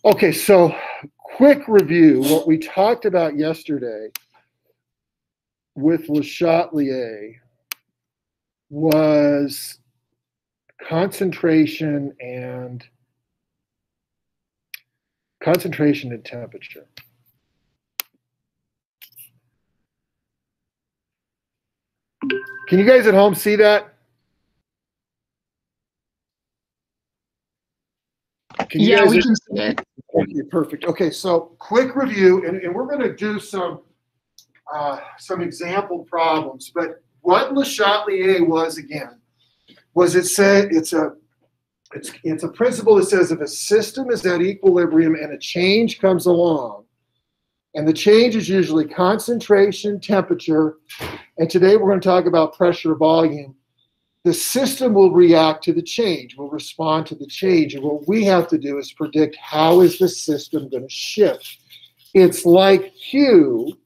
Okay, so quick review. What we talked about yesterday with Le Chatelier was concentration and temperature. Can you guys at home see that? Yeah, we can see it. Okay, perfect. Okay, so quick review, and we're going to do some example problems. But what Le Chatelier was again was it's a principle that says if a system is at equilibrium and a change comes along, and the change is usually concentration, temperature, and today we're going to talk about pressure, volume. The system will react to the change, will respond to the change. And what we have to do is predict how is the system going to shift. It's like Q,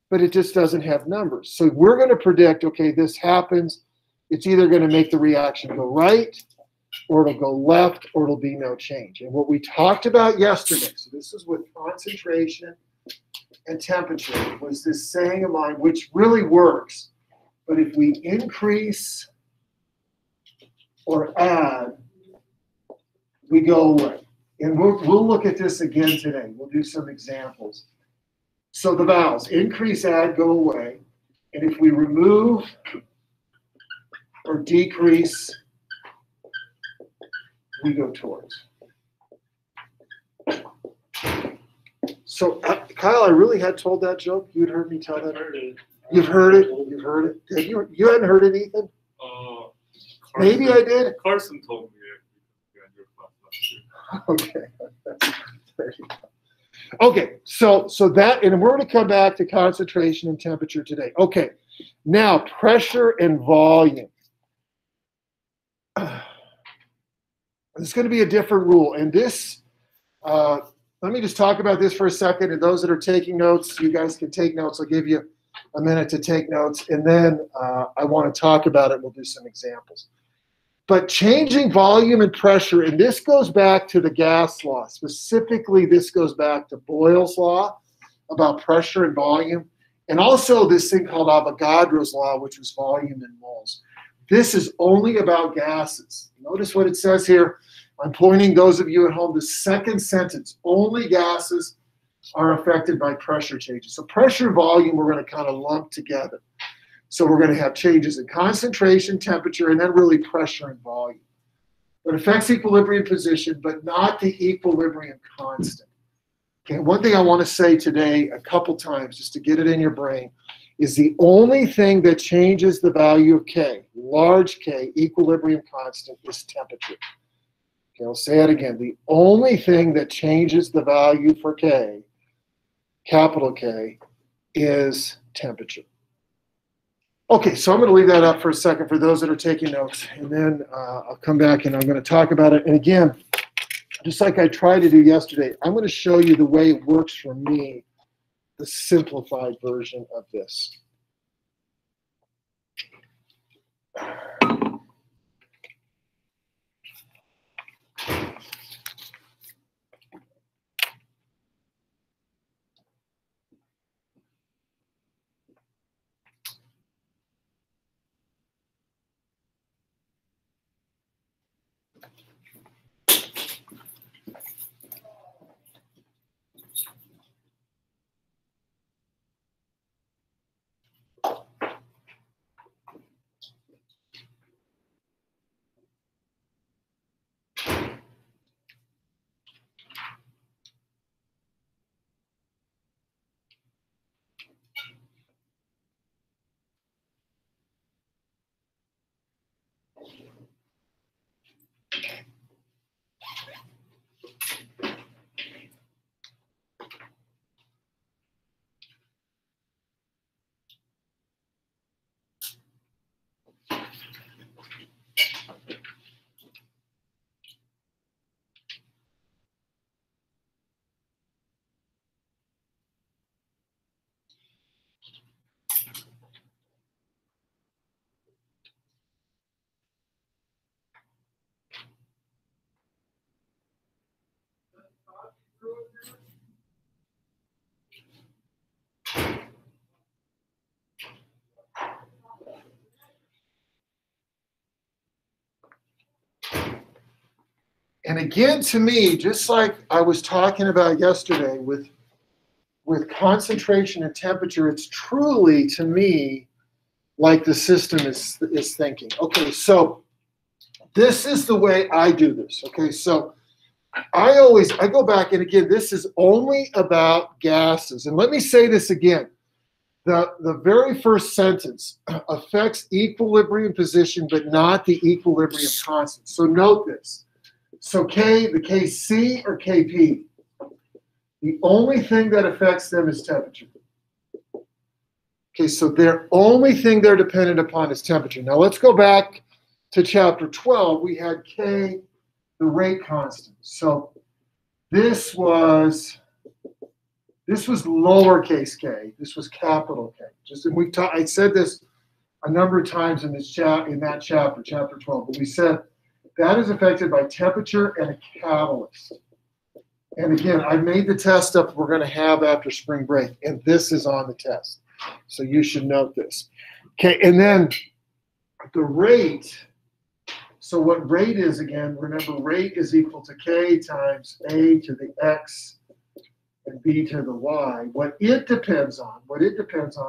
but it just doesn't have numbers. So we're going to predict, okay, this happens. It's either going to make the reaction go right, or it'll go left, or it'll be no change. And what we talked about yesterday, so this is with concentration and temperature, was this saying of mine, which really works. But if we increase or add, we go away. And we'll look at this again today. We'll do some examples. So the vowels, increase, add, go away. And if we remove or decrease, we go towards. So, Kyle, I really had told that joke? You'd heard me tell that? You've heard it? You've heard it? You hadn't heard it, Ethan? Maybe I did. Carson told me in your class last year. Okay. Okay, so that, and we're going to come back to concentration and temperature today. Okay, now pressure and volume. It's going to be a different rule, and this, let me just talk about this for a second, and those that are taking notes, you guys can take notes. I'll give you a minute to take notes, and then I want to talk about it. We'll do some examples. But changing volume and pressure, and this goes back to the gas law. Specifically, this goes back to Boyle's law about pressure and volume, and also this thing called Avogadro's law, which was volume in moles. This is only about gases. Notice what it says here. I'm pointing those of you at home, the second sentence, only gases are affected by pressure changes. So pressure and volume we're going to kind of lump together. So we're going to have changes in concentration, temperature, and then really pressure and volume. It affects equilibrium position, but not the equilibrium constant. Okay, one thing I want to say today a couple times, just to get it in your brain, is the only thing that changes the value of K, large K, equilibrium constant, is temperature. Okay, I'll say it again. The only thing that changes the value for K, capital K, is temperature. Okay, so I'm going to leave that up for a second for those that are taking notes, and then I'll come back and I'm going to talk about it. And again, just like I tried to do yesterday, I'm going to show you the way it works for me, the simplified version of this. And again, to me, just like I was talking about yesterday with concentration and temperature, it's truly, to me, like the system is thinking. Okay, so this is the way I do this. Okay, so I go back, and again, this is only about gases. And let me say this again. The very first sentence affects equilibrium position, but not the equilibrium constant. So note this. So K, the Kc or Kp, the only thing that affects them is temperature. Okay, so the only thing they're dependent upon is temperature. Now let's go back to chapter 12. We had K, the rate constant. So this was lowercase k. This was capital K. I said this a number of times in that chapter, chapter 12. But we said that is affected by temperature and a catalyst. And again, I made the test up we're going to have after spring break, and this is on the test. So you should note this. Okay, and then the rate. So what rate is, again, remember rate is equal to K times A to the X and B to the Y. What it depends on,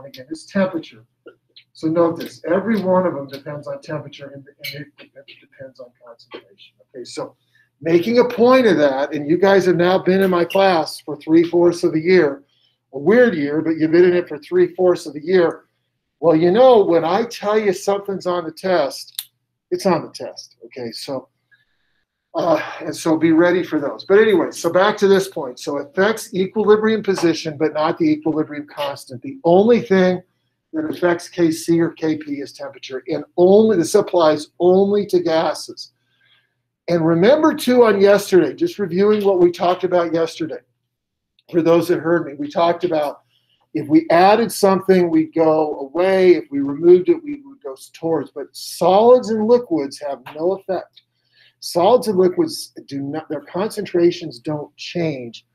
again, is temperature. So note this, every one of them depends on temperature and it depends on concentration. Okay, so making a point of that, and you guys have now been in my class for 3/4 of the year, a weird year, but you've been in it for 3/4 of the year. Well, you know, when I tell you something's on the test, it's on the test. Okay, so and so be ready for those. But anyway, so back to this point. So it affects equilibrium position, but not the equilibrium constant. The only thing that affects Kc or Kp is temperature, and this applies only to gases. And remember too, on yesterday, just reviewing what we talked about yesterday, for those that heard me, we talked about if we added something, we'd go away. If we removed it, we would go towards. But solids and liquids have no effect. Solids and liquids their concentrations don't change,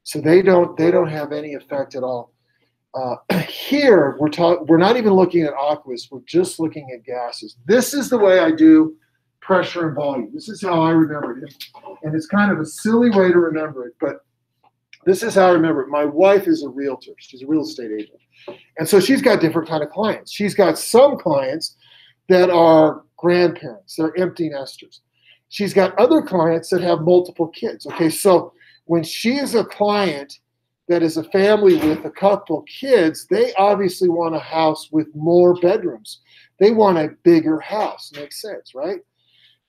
so they don't have any effect at all. Here we're not even looking at aqueous, we're just looking at gases. This is the way I do pressure and volume. This is how I remember it, and it's kind of a silly way to remember it, but this is how I remember it. My wife is a realtor; she's a real estate agent, and so she's got different kind of clients. She's got some clients that are grandparents; they're empty nesters. She's got other clients that have multiple kids. Okay, so when she is a client that is a family with a couple kids, they obviously want a house with more bedrooms. They want a bigger house. Makes sense, right?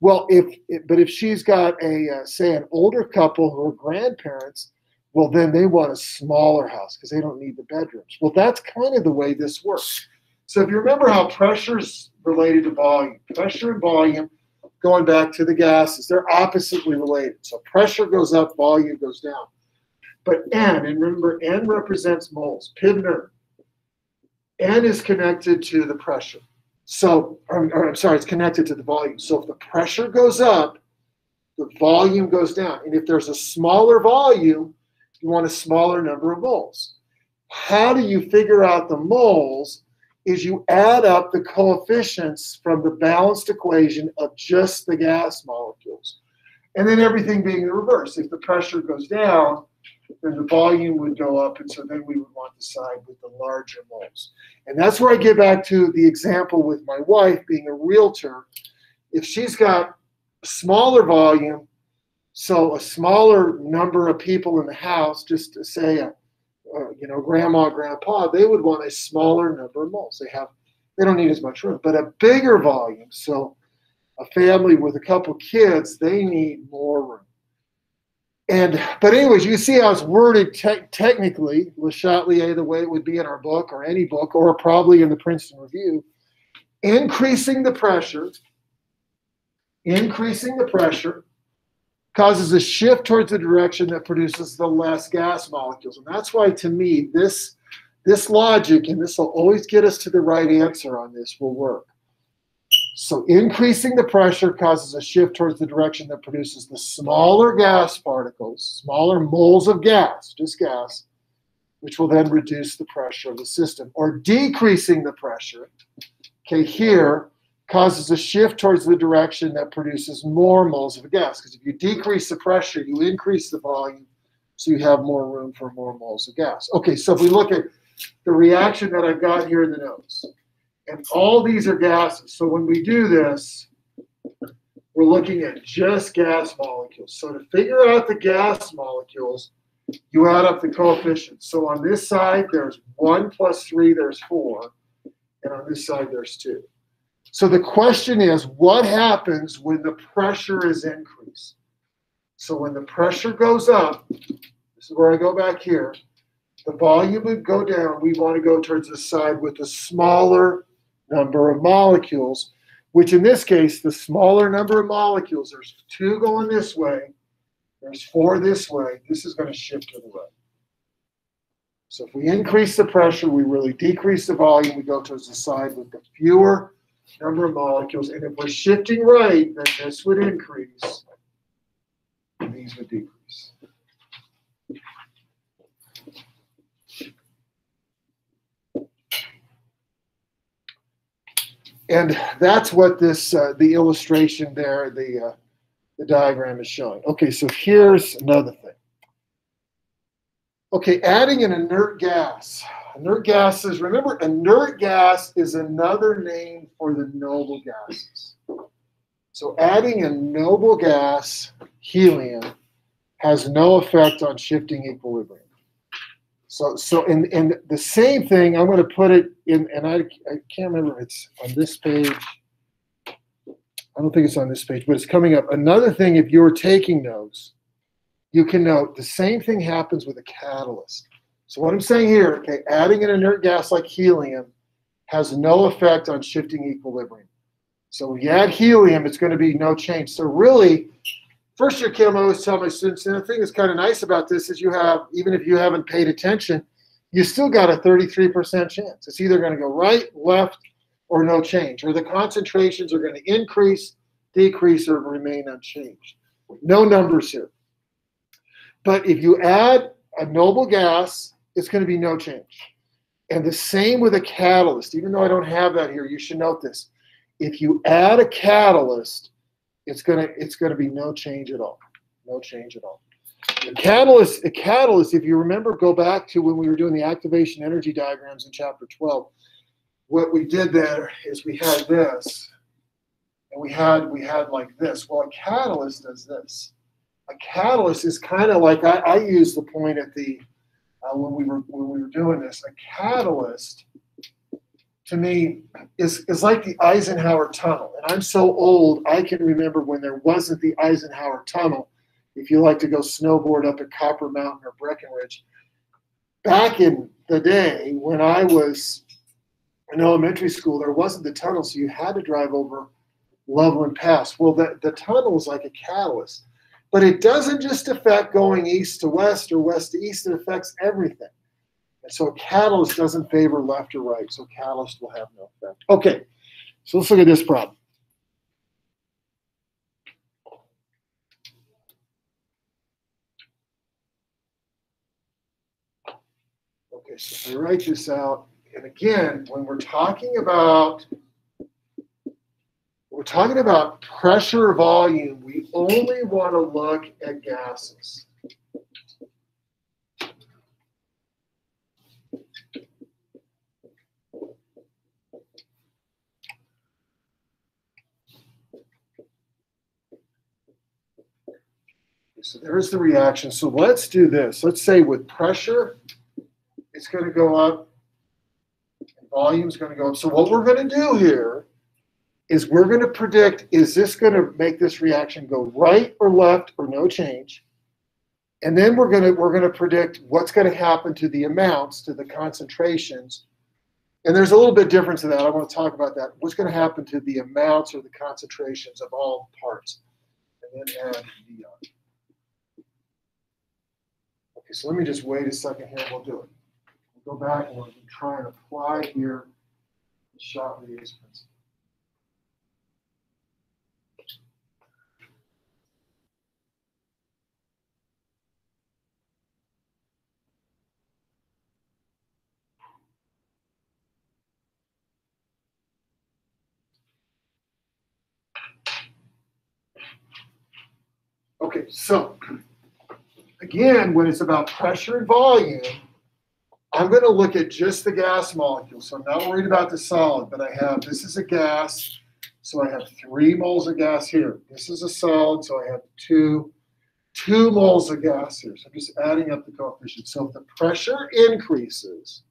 Well, if she's got say an older couple who are grandparents, well, then they want a smaller house because they don't need the bedrooms. Well, that's kind of the way this works. So if you remember how pressure is related to volume, pressure and volume, going back to the gases, they're oppositely related. So pressure goes up, volume goes down. But N, and remember, N represents moles, Pibner. N is connected to the pressure. So, I'm sorry, it's connected to the volume. So if the pressure goes up, the volume goes down. And if there's a smaller volume, you want a smaller number of moles. How do you figure out the moles? Is you add up the coefficients from the balanced equation of just the gas molecules. And then everything being the reverse. If the pressure goes down, then the volume would go up, and so then we would want the side with the larger moles. And that's where I get back to the example with my wife being a realtor. If she's got a smaller volume, so a smaller number of people in the house, just to say grandma, grandpa, they would want a smaller number of moles. They don't need as much room, but a bigger volume. So a family with a couple kids, they need more room. But anyways, you see how it's worded technically, Le Chatelier, the way it would be in our book or any book, or probably in the Princeton Review. Increasing the pressure causes a shift towards the direction that produces the less gas molecules. And that's why, to me, this logic, and this will always get us to the right answer on this, will work. So increasing the pressure causes a shift towards the direction that produces the smaller gas particles, smaller moles of gas, just gas, which will then reduce the pressure of the system. Or decreasing the pressure, okay, here causes a shift towards the direction that produces more moles of a gas. Because if you decrease the pressure, you increase the volume, so you have more room for more moles of gas. Okay, so if we look at the reaction that I've got here in the notes, and all these are gases. So when we do this, we're looking at just gas molecules. So to figure out the gas molecules, you add up the coefficients. So on this side, there's 1 plus 3, there's 4. And on this side, there's 2. So the question is, what happens when the pressure is increased? So when the pressure goes up, this is where I go back here, the volume would go down. We want to go towards the side with a smaller number of molecules, which in this case, the smaller number of molecules, there's 2 going this way, there's 4 this way, this is going to shift to the right. So if we increase the pressure, we really decrease the volume, we go towards the side with the fewer number of molecules. And if we're shifting right, then this would increase, and these would decrease. And that's what this, the illustration there, the diagram is showing. Okay, so here's another thing. Okay, adding an inert gas. Inert gases, remember, inert gas is another name for the noble gases. So adding a noble gas, helium, has no effect on shifting equilibrium. So in the same thing, I'm going to put it in, and I can't remember if it's on this page. I don't think it's on this page, but it's coming up. Another thing, if you're taking notes, you can note the same thing happens with a catalyst. So what I'm saying here, okay, adding an inert gas like helium has no effect on shifting equilibrium. So when you add helium, it's going to be no change. So really, first year chem, I always tell my students, and the thing that's kind of nice about this is you have, even if you haven't paid attention, you still got a 33% chance. It's either going to go right, left, or no change. Or the concentrations are going to increase, decrease, or remain unchanged. No numbers here. But if you add a noble gas, it's going to be no change. And the same with a catalyst. Even though I don't have that here, you should note this. If you add a catalyst, it's gonna be no change at all. No change at all. A catalyst, if you remember, go back to when we were doing the activation energy diagrams in chapter 12. What we did there is we had this, and we had like this. Well, a catalyst does this. A catalyst is kind of like I used the point at the when we were doing this. A catalyst, to me, is like the Eisenhower Tunnel. And I'm so old, I can remember when there wasn't the Eisenhower Tunnel. If you like to go snowboard up at Copper Mountain or Breckenridge. Back in the day when I was in elementary school, there wasn't the tunnel, so you had to drive over Loveland Pass. Well, the tunnel is like a catalyst. But it doesn't just affect going east to west or west to east. It affects everything. And so a catalyst doesn't favor left or right. So catalyst will have no effect. Okay, so let's look at this problem. Okay, so if I write this out, and again, when we're talking about pressure volume, we only want to look at gases. So there's the reaction. So let's do this. Let's say with pressure, it's going to go up, and volume is going to go up. So what we're going to do here is we're going to predict, is this going to make this reaction go right or left or no change? And then we're going to predict what's going to happen to the amounts, to the concentrations. And there's a little bit difference in that. I want to talk about that. What's going to happen to the amounts or the concentrations of all parts? And then add the okay, so let me just wait a second here and we'll do it. We'll go back and we'll try and apply here the Chauvet-Reyes principle. Okay, so again, when it's about pressure and volume, I'm going to look at just the gas molecule. So I'm not worried about the solid, but this is a gas, so I have 3 moles of gas here. This is a solid, so I have 2 moles of gas here. So I'm just adding up the coefficients. So if the pressure increases,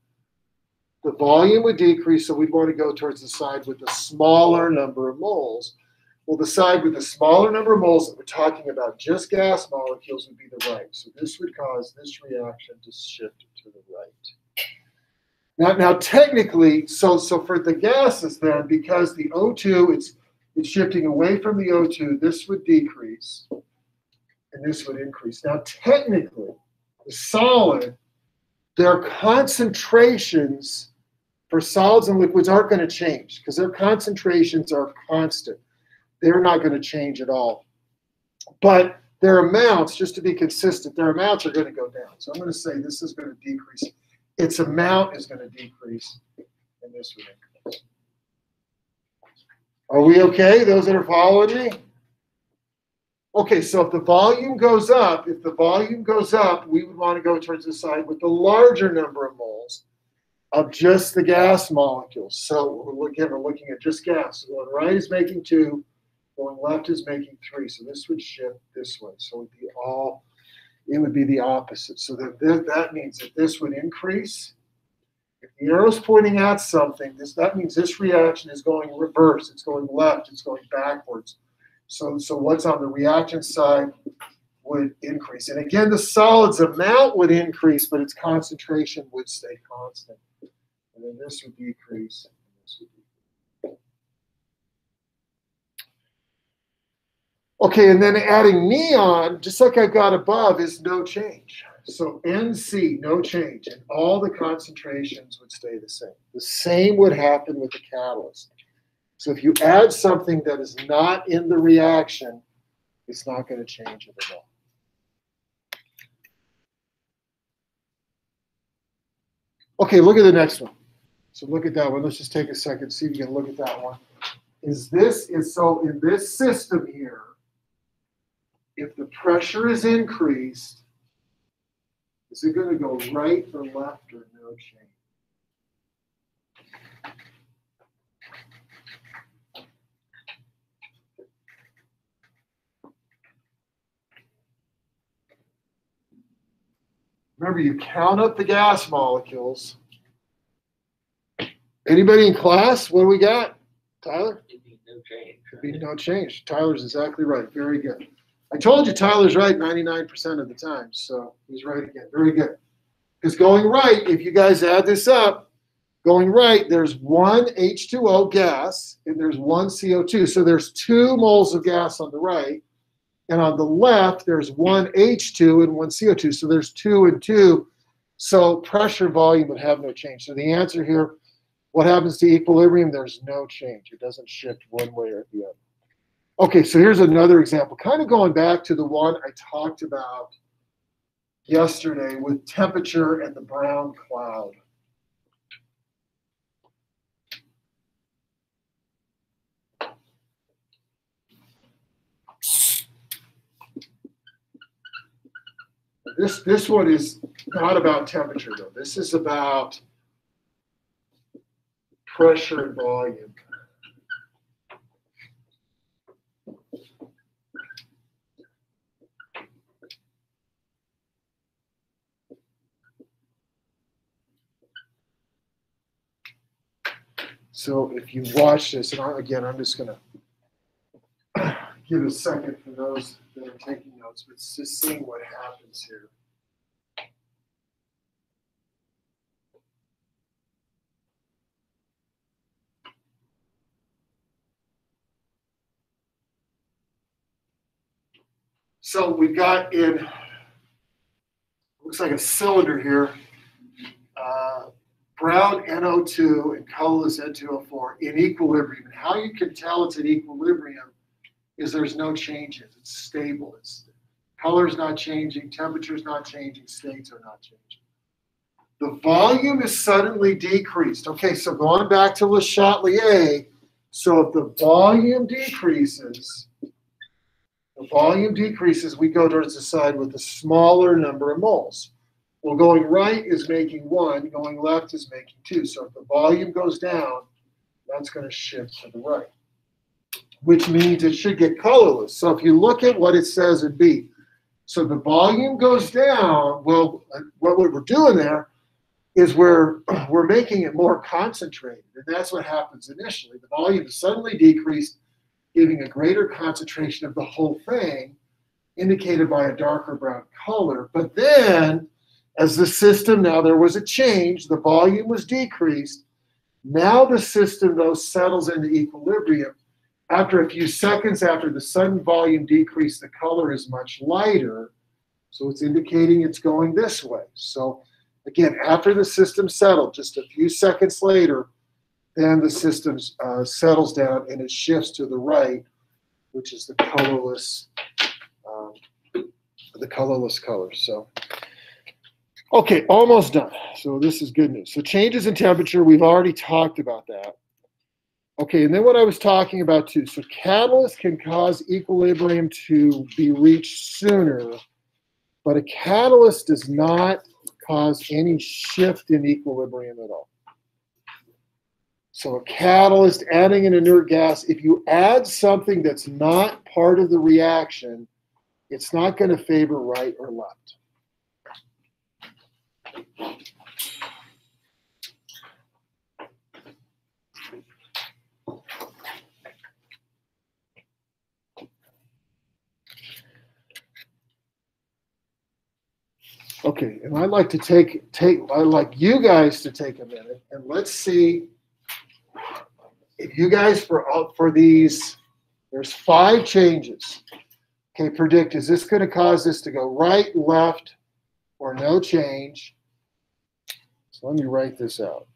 the volume would decrease, so we'd want to go towards the side with the smaller number of moles. Well, the side with the smaller number of moles that we're talking about, just gas molecules, would be the right. So this would cause this reaction to shift to the right. Now technically, so for the gases then, because the O2, it's shifting away from the O2, this would decrease, and this would increase. Now technically, the solid, their concentrations for solids and liquids aren't going to change because their concentrations are constant. They're not going to change at all. But their amounts, just to be consistent, their amounts are going to go down. So I'm going to say this is going to decrease. Its amount is going to decrease, and this would increase. Are we okay, those that are following me? Okay, so if the volume goes up, we would want to go towards the side with the larger number of moles of just the gas molecules. So again, we're looking at just gas. So going right is making 2, going left is making 3. So this would shift this way. So it would be the opposite. So that means that this would increase. If the arrow's pointing at something, that means this reaction is going reverse. It's going left. It's going backwards. So what's on the reaction side would increase. And again, the solid's amount would increase, but its concentration would stay constant. And then this would decrease, and this would decrease. Okay, and then adding neon, just like I got above, is no change. So NC, no change, and all the concentrations would stay the same. The same would happen with the catalyst. So if you add something that is not in the reaction, it's not going to change it at all. Okay, look at the next one. So look at that one. Let's just take a second, see if you can look at that one. So in this system here, if the pressure is increased, is it going to go right or left or no change? Remember, you count up the gas molecules. Anybody in class? What do we got? Tyler? It'd be no change. It'd be no change. Tyler's exactly right. Very good. I told you Tyler's right 99% of the time, so he's right again. Very good. Because going right, if you guys add this up, going right, there's 1 H2O gas and there's 1 CO2. So there's 2 moles of gas on the right. And on the left, there's 1 H2 and 1 CO2. So there's 2 and 2. So pressure volume would have no change. So the answer here, what happens to equilibrium? There's no change. It doesn't shift one way or the other. Okay, so here's another example. Kind of going back to the one I talked about yesterday with temperature and the brown cloud. This one is not about temperature, though. This is about pressure and volume. So if you watch this, and again, I'm just going to give a second for those that are taking notes, but it's just seeing what happens here. So we've got in, looks like a cylinder here, brown NO2 and colorless N2O4 in equilibrium. And how you can tell it's in equilibrium is there's no changes. It's stable. Color's not changing, temperature's not changing, states are not changing. The volume is suddenly decreased. Okay, so going back to Le Chatelier, so if the volume decreases, the The volume decreases, we go towards the side with a smaller number of moles. Well, going right is making 1, going left is making 2. So if the volume goes down, that's going to shift to the right, which means it should get colorless. So if you look at what it says in B, so the volume goes down. Well, what we're doing there is we're making it more concentrated, and that's what happens initially. The volume is suddenly decreased, giving a greater concentration of the whole thing, indicated by a darker brown color. But then, as the system, now there was a change, the volume was decreased. Now the system, though, settles into equilibrium. After a few seconds after the sudden volume decrease, the color is much lighter. So it's indicating it's going this way. So again, after the system settled, just a few seconds later, then the system settles down and it shifts to the right, which is the colorless color. So, okay, almost done. So this is good news. So changes in temperature, we've already talked about that. Okay, and then what I was talking about too. So catalyst can cause equilibrium to be reached sooner, but a catalyst does not cause any shift in equilibrium at all. So a catalyst, adding an inert gas, if you add something that's not part of the reaction, it's not going to favor right or left. Okay, and I'd like to I'd like you guys to take a minute and let's see if you guys for these, there's 5 changes. Okay, predict, is this going to cause this to go right, left, or no change? So let me write this out.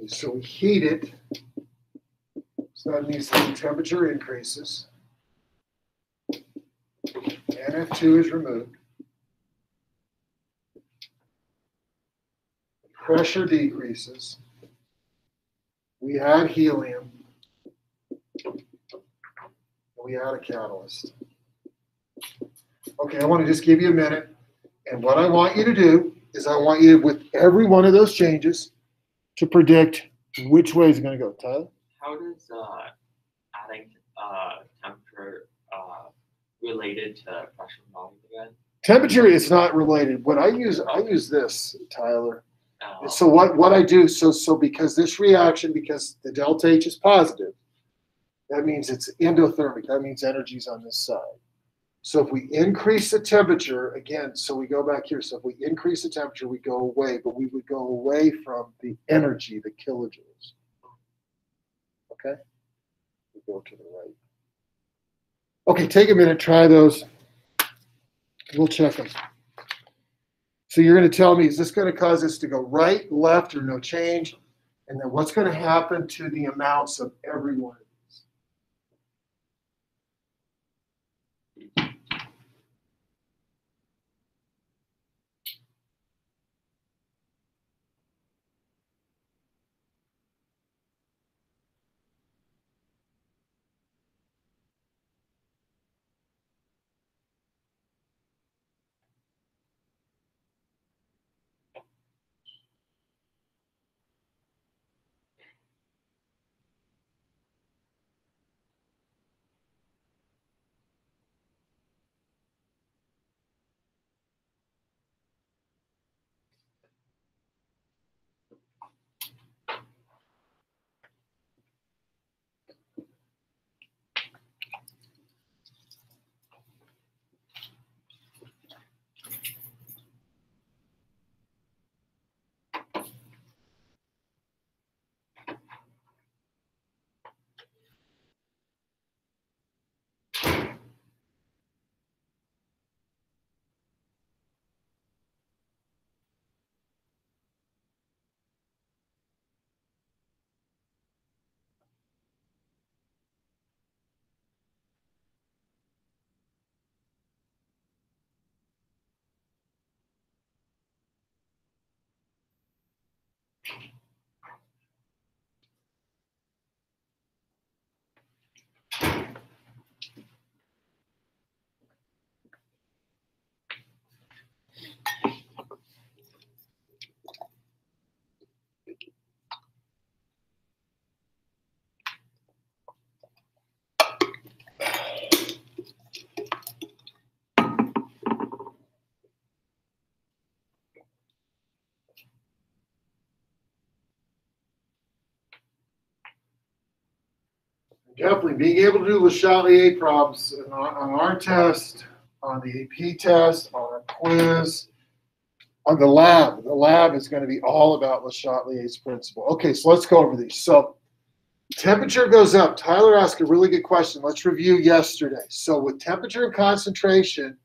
So we heat it, so that means the temperature increases. NF2 is removed. Pressure decreases. We add helium. We add a catalyst. Okay, I want to just give you a minute. And what I want you to do is I want you, with every one of those changes, to predict which way is it going to go. Tyler? How does adding temperature related to pressure and volume again? Temperature is not related. What I use this, Tyler. So what I do, so because this reaction, because the delta H is positive, that means it's endothermic. That means energy's on this side. So if we increase the temperature, again, so we go back here. So if we increase the temperature, we go away, but we would go away from the energy, the kilojoules. Okay? We go to the right. Okay, take a minute, try those. We'll check them. So you're going to tell me, is this going to cause this to go right, left, or no change? And then what's going to happen to the amounts of every one of these? Definitely being able to do Le Chatelier problems on our test, on the AP test, on our quiz, on the lab. The lab is going to be all about Le Chatelier's principle. Okay, so let's go over these. So temperature goes up. Tyler asked a really good question. Let's review yesterday. So with temperature and concentration,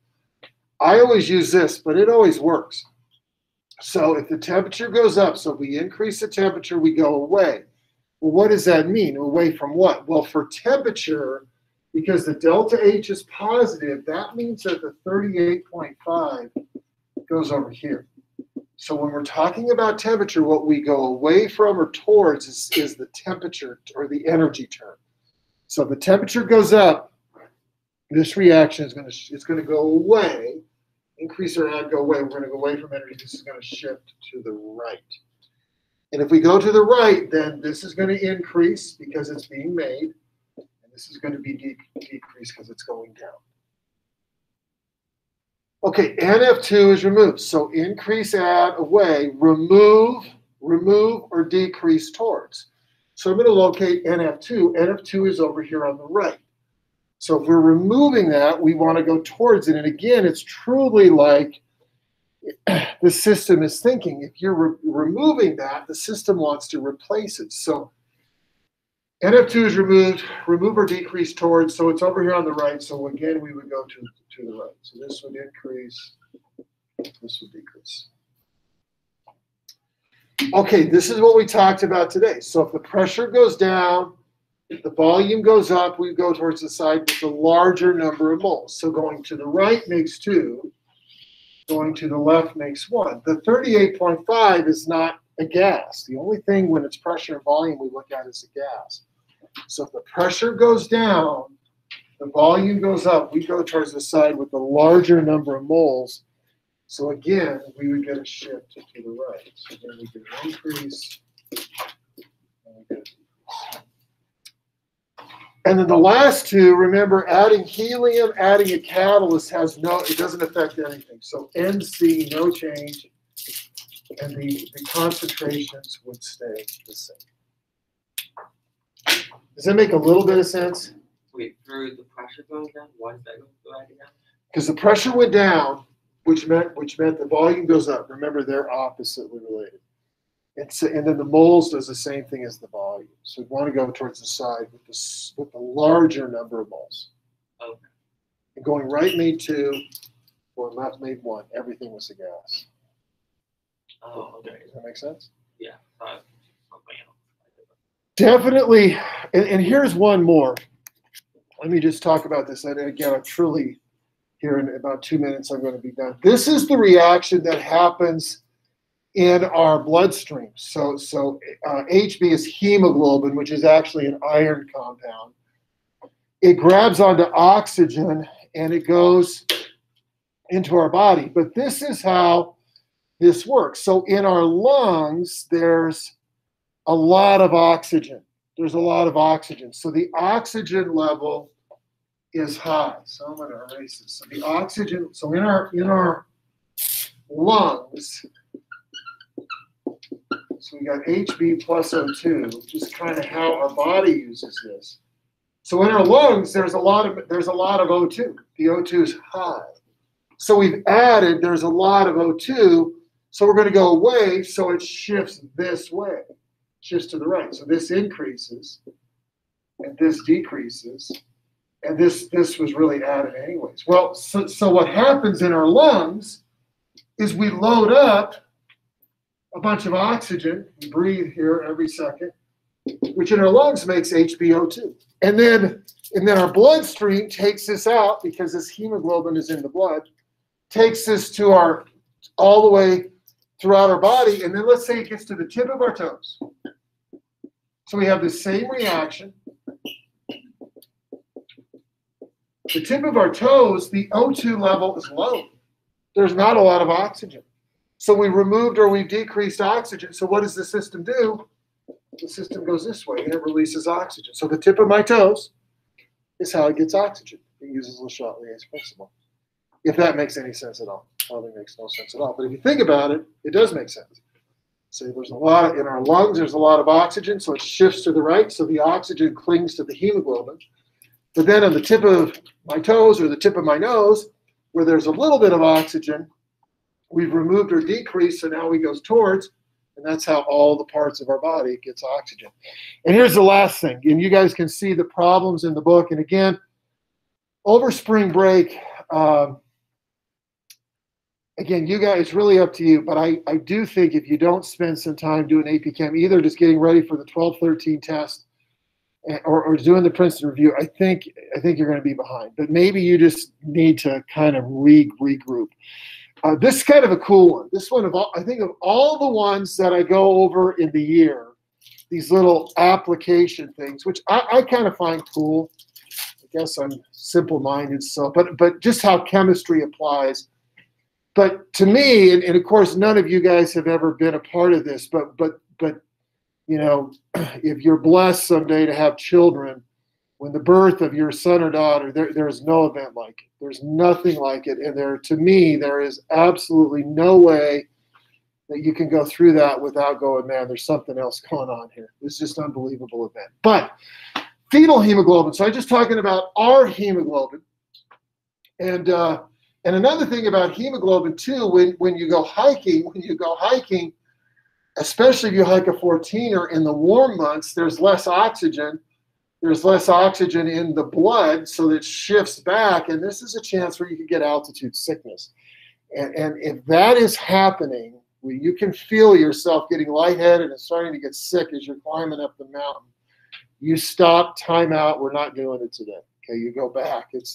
I always use this, but it always works. So if the temperature goes up, so if we increase the temperature, we go away. Well, what does that mean? Away from what? Well, for temperature, because the delta H is positive, that means that the 38.5 goes over here. So when we're talking about temperature, what we go away from or towards is the temperature or the energy term. So if the temperature goes up, this reaction is going to go away. Increase or add, go away. We're going to go away from energy. This is going to shift to the right. And if we go to the right, then this is going to increase because it's being made. And this is going to be decreased because it's going down. Okay, NF2 is removed. So increase, add, away, remove, or decrease towards. So I'm going to locate NF2. NF2 is over here on the right. So if we're removing that, we want to go towards it. And again, it's truly like the system is thinking. If you're removing that, the system wants to replace it. So NF2 is removed, remove or decrease towards. So it's over here on the right. So again, we would go to the right. So this would increase, this would decrease. Okay, this is what we talked about today. So if the pressure goes down, if the volume goes up, we go towards the side with the larger number of moles. So going to the right makes 2. Going to the left makes 1. The 38.5 is not a gas. The only thing when it's pressure and volume we look at is a gas. So if the pressure goes down, the volume goes up, we go towards the side with the larger number of moles. So again, we would get a shift to the right. So then we get an increase, and we get a decrease. And then the last two, remember, adding helium, adding a catalyst it doesn't affect anything. So NC, no change, and the concentrations would stay the same. Does that make a little bit of sense? Wait, through the pressure going down, why is that going down? Because the pressure went down, which meant the volume goes up. Remember, they're oppositely related. And then the moles does the same thing as the volume. So we want to go towards the side with the larger number of moles. Okay. And going right made 2, going left made 1. Everything was a gas. Oh, okay. Does that make sense? Yeah. Something else. Definitely. And here's one more. Let me just talk about this. And again, I'm truly here in about 2 minutes. I'm going to be done. This is the reaction that happens in our bloodstream. So Hb is hemoglobin, which is actually an iron compound. It grabs onto oxygen and it goes into our body. But this is how this works. So in our lungs, there's a lot of oxygen. There's a lot of oxygen. So the oxygen level is high. So I'm going to erase this. So the oxygen, so in our lungs, so we got Hb plus O2, which is kind of how our body uses this. So in our lungs, there's a lot of O2. The O2 is high. So we've added, there's a lot of O2, so we're going to go away, so it shifts this way, shifts to the right. So this increases, and this decreases, and this was really added anyways. Well, so what happens in our lungs is we load up a bunch of oxygen. We breathe here every second, which in our lungs makes HbO2. And then our bloodstream takes this out because this hemoglobin is in the blood, takes this to all the way throughout our body, and then let's say it gets to the tip of our toes. So we have the same reaction. The tip of our toes, the O2 level is low. There's not a lot of oxygen. So we removed or we decreased oxygen. So what does the system do? The system goes this way and it releases oxygen. So the tip of my toes is how it gets oxygen. It uses Le Chatelier's principle. If that makes any sense at all. Probably makes no sense at all. But if you think about it, it does make sense. So there's a lot in our lungs, there's a lot of oxygen, so it shifts to the right, so the oxygen clings to the hemoglobin. But then on the tip of my toes or the tip of my nose, where there's a little bit of oxygen, we've removed or decreased, so now we go towards, and that's how all the parts of our body gets oxygen. And here's the last thing, and you guys can see the problems in the book. And again, over spring break, again, you guys, it's really up to you, but I do think if you don't spend some time doing AP Chem, either just getting ready for the 12-13 test or doing the Princeton review, I think you're going to be behind. But maybe you just need to kind of regroup. This is kind of a cool one. This one, I think of all the ones that I go over in the year, these little application things, which I kind of find cool. I guess I'm simple-minded, so but just how chemistry applies. But to me, and of course, none of you guys have ever been a part of this, but you know, if you're blessed someday to have children, when the birth of your son or daughter, there's no event like it. There's nothing like it. And to me, there is absolutely no way that you can go through that without going, man, there's something else going on here. It's just an unbelievable event. But fetal hemoglobin. So I'm just talking about our hemoglobin. And another thing about hemoglobin too, when you go hiking, especially if you hike a 14er in the warm months, there's less oxygen. There's less oxygen in the blood, so that it shifts back, and this is a chance where you can get altitude sickness. And if that is happening, where you can feel yourself getting lightheaded and starting to get sick as you're climbing up the mountain, you stop, time out, we're not doing it today. Okay, you go back. It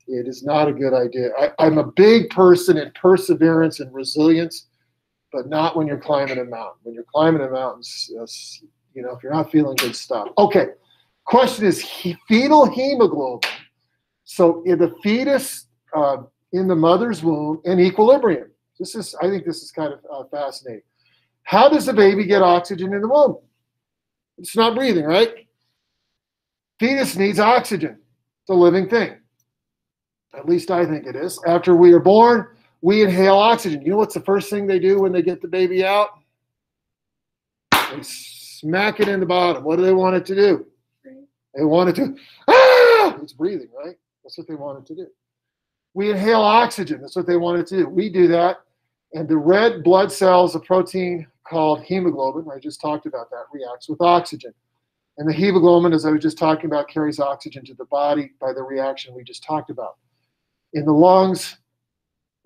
is not a good idea. I'm a big person in perseverance and resilience, but not when you're climbing a mountain. When you're climbing a mountain, you know, if you're not feeling good, stop. Okay. Question is fetal hemoglobin. So in the fetus in the mother's womb in equilibrium. I think this is kind of fascinating. How does the baby get oxygen in the womb? It's not breathing, right? Fetus needs oxygen. It's a living thing. At least I think it is. After we are born, we inhale oxygen. You know what's the first thing they do when they get the baby out? They smack it in the bottom. What do they want it to do? They want it to, it's breathing, right? That's what they want it to do. We inhale oxygen. That's what they want it to do. We do that. And the red blood cells, a protein called hemoglobin, I just talked about that, reacts with oxygen. And the hemoglobin, as I was just talking about, carries oxygen to the body by the reaction we just talked about. In the lungs,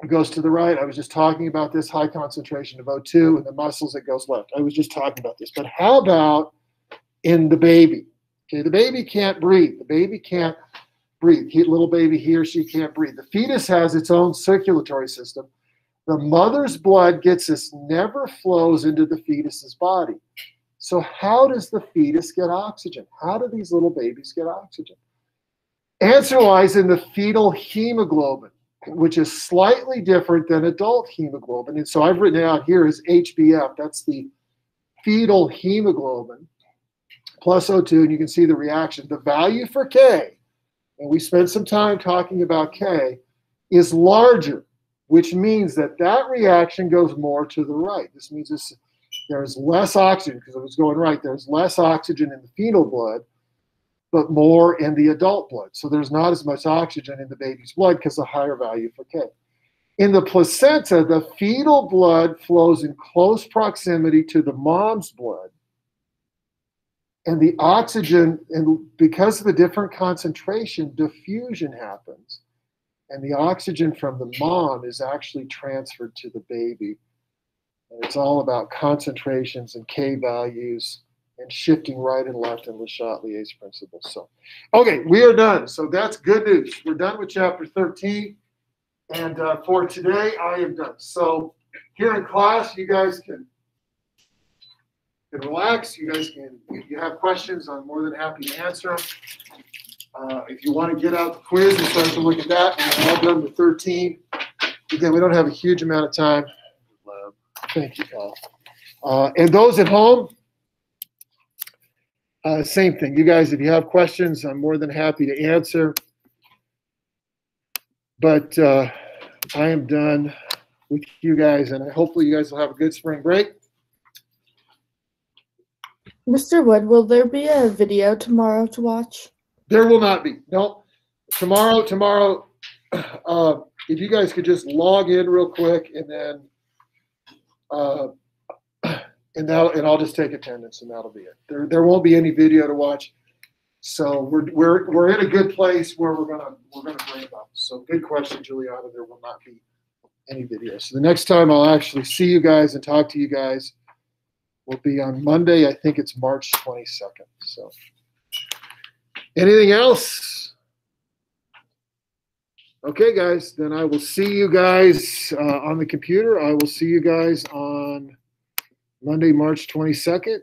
it goes to the right. I was just talking about this high concentration of O2. In the muscles, it goes left. I was just talking about this. But how about in the baby? Okay, the baby can't breathe. The baby can't breathe. Little baby, he or she can't breathe. The fetus has its own circulatory system. The mother's blood never flows into the fetus's body. So how does the fetus get oxygen? How do these little babies get oxygen? Answer lies in the fetal hemoglobin, which is slightly different than adult hemoglobin. And so I've written it out here as HbF. That's the fetal hemoglobin plus O2, and you can see the reaction. The value for K, and we spent some time talking about K, is larger, which means that reaction goes more to the right. This means there's less oxygen, because if it's going right, there's less oxygen in the fetal blood, but more in the adult blood. So there's not as much oxygen in the baby's blood because of higher value for K. In the placenta, the fetal blood flows in close proximity to the mom's blood. And the oxygen, and because of the different concentration, diffusion happens. And the oxygen from the mom is actually transferred to the baby. And it's all about concentrations and K values and shifting right and left in Le Chatelier's principle. So, okay, we are done. So that's good news. We're done with chapter 13. And for today, I am done. So here in class, you guys can relax. You guys can, if you have questions, I'm more than happy to answer them. If you want to get out the quiz and start to look at that, we're all done with 13. Again, we don't have a huge amount of time. Thank you, Paul. And those at home, same thing. You guys, if you have questions, I'm more than happy to answer. But I am done with you guys, and hopefully you guys will have a good spring break. Mr. Wood, will there be a video tomorrow to watch? There will not be. No. Tomorrow, if you guys could just log in real quick, and then and I'll just take attendance, and that'll be it. There won't be any video to watch. So we're in a good place where we're gonna bring it up. So good question, Juliana. There will not be any video. So the next time I'll actually see you guys and talk to you guys will be on Monday. I think it's March 22nd. So anything else? Okay, guys. Then I will see you guys on the computer. I will see you guys on Monday, March 22nd.